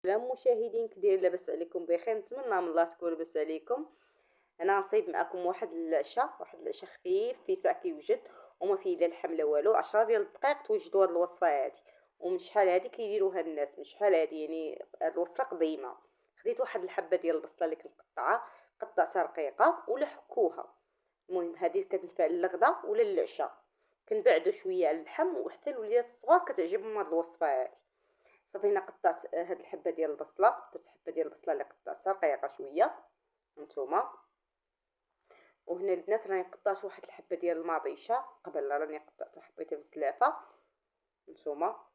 السلام مشاهدين، كدايرين؟ لاباس عليكم بخير؟ نتمنى من الله تكون لاباس عليكم. انا نصيب معكم واحد العشاء خفيف في ساعه كيوجد وما فيه لا اللحم لا والو. 10 ديال الدقائق توجدوا هذه الوصفه هذه. ومن شحال هذه كيديروها الناس، من شحال هذه يعني هذه الوصفه قديمه. خديت واحد الحبه ديال البصله اللي كنقطعها، قطعتها رقيقه ولا حكوها. المهم هذه كتنفع للغدا ولا للعشاء. كنبعدو شويه على اللحم، وحتى الوليدات الصغار كتعجبهم هذه الوصفه هذه. صافي هنا قطعت هاد الحبه ديال البصله، درت حبه ديال البصله اللي قطعتها رقيقه شويه هانتوما. وهنا البنات راني قطعت واحد الحبه ديال المطيشه قبل، راني قطعتها حطيتها في الزلافه هانتوما.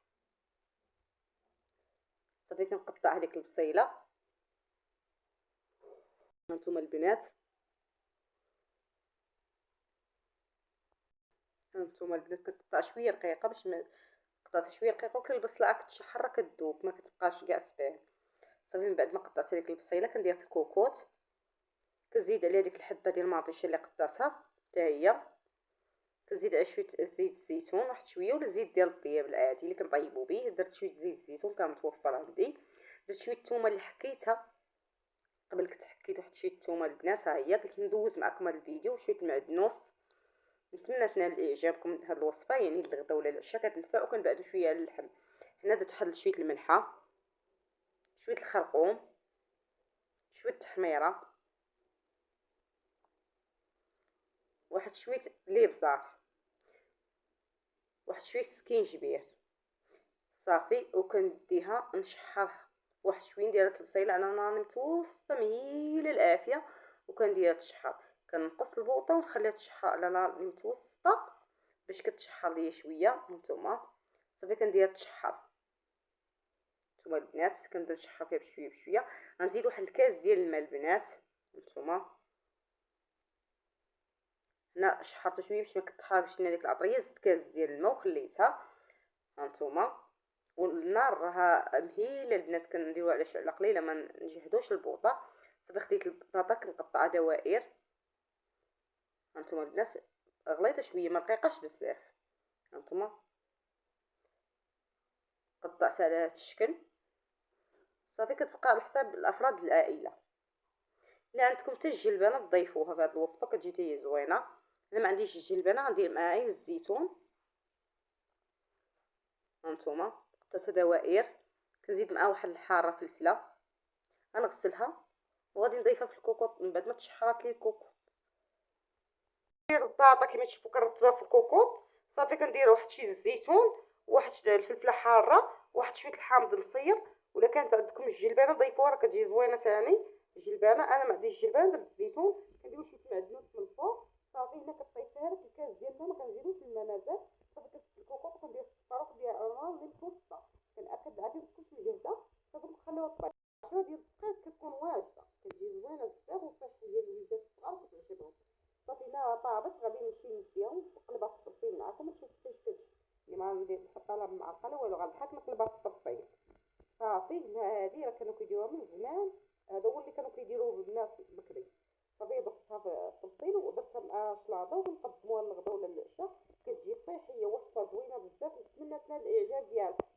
صافي كنقطع هذيك البصيله هانتوما البنات. كنقطع شويه رقيقه باش ما قطعتها شويه رقيقه، وكل البصله كتشحر كتذوب ما كتبقاش كاع تبان. صافي من بعد ما قطعت هذيك البصيله كندير في الكوكوط، كنزيد عليها ديك الحبه ديال المطيشه اللي قطعتها حتى هي، كنزيد على شويه زيت الزيتون واحد شويه، ولا زيت ديال الطياب العادي اللي كنطيبوا به. درت شويه زيت الزيتون كان متوفر عندي. درت شويه الثومه اللي حكيتها قبل، كنت حكيت واحد شويه الثومه البنات. ها هي قلت ندوز معكم هذا الفيديو. شويه المعدنوس. نتمنى تنال اعجابكم هذه الوصفه، يعني للغدا ولا العشاء كتنفع. وكنبعدو شويه على اللحم. هنا درت واحد شويه الملحه، شويه الخرقوم، شويه التحميره، واحد شويه ليبزار، واحد شويه سكينجبير. صافي وكنديها نشحرها واحد شويه. ندير البصيله على نار متوسطه مهيله العافيه، وكنديرها تشحر. كنقص البوطه ونخليها تشحر على نار متوسطه باش كتشحر ليا شويه هانتوما. صافي كنديرها تشحر هانتوما البنات. كنبدا نشحر فيها بشويه بشويه. غنزيد واحد الكاس ديال الماء البنات هانتوما. هنا شحرت شويه باش ما كتحرقش لنا ديك العطريه. زدت كاس ديال الماء وخليتها هانتوما. والنار راها مهيله البنات، كنديروها على شعله قليله ما نجهدوش البوطه. صافي خديت البطاطا كنقطعها دوائر هانتوما البنات، غليظه شويه ما رقيقاش بزاف هانتوما. قطعتها على هذا الشكل. صافي كتبقى على حساب الافراد العائله. الا عندكم حتى الجلبانه تضيفوها في هذه الوصفه كتجي حتى هي زوينه. انا ما عنديش الجلبانه غندير معاها غير الزيتون هانتوما. قطعتها دوائر. كنزيد معاها واحد الحاره فلفله غنغسلها وغادي نضيفها في الكوكوط من بعد ما تشحرات لي الكوكوط. ندير البطاطا كما تشوفوا كنرتبها في الكوكوط. صافي كندير واحد شويه الزيتون، واحد الفلفله حاره، واحد شويه الحامض المصير. ولا كانت عندكم الجلبانه ضيفوها راه كتجي زوينه ثاني الجلبانه. انا ما عنديش الجلبانه درت الزيتون. كنديروا شويه معدنوس من الفوق. صافي هنا كطيفها لك الكاس ديال الماء، ما كنزيدوش الماء مازال. صافي كتسد الكوكوط وكندير السكر وكندير الرمان من الوسطى. كنأكد العافيه ما تكونش مجهده. صافي كنخليوها طيب 10 ديال الدقائق كتكون واجده، كتجي زوينه بزاف وصحيه ديال الوليدات الصغار كتعجبهم. صافي هنا طابت غادي نمشي نديها ونقلبها في الطبسيل معكم ونشوف كيفاش كتجي. اللي ما غندير نحطها لا بالمعلقه لا والو، غنضحك نقلبها في الطبسيل. صافي هذه راه كانوا كيديروها من زمان. هذا هو اللي كانوا كيديروه الناس بكري. صافي درتها في الطبسيل ودرتها مع شلاضه ونقدموها للغدا ولا للعشاء. كتجي صحيه وصفه زوينه بزاف. نتمنى تنال الاعجاب ديالكم.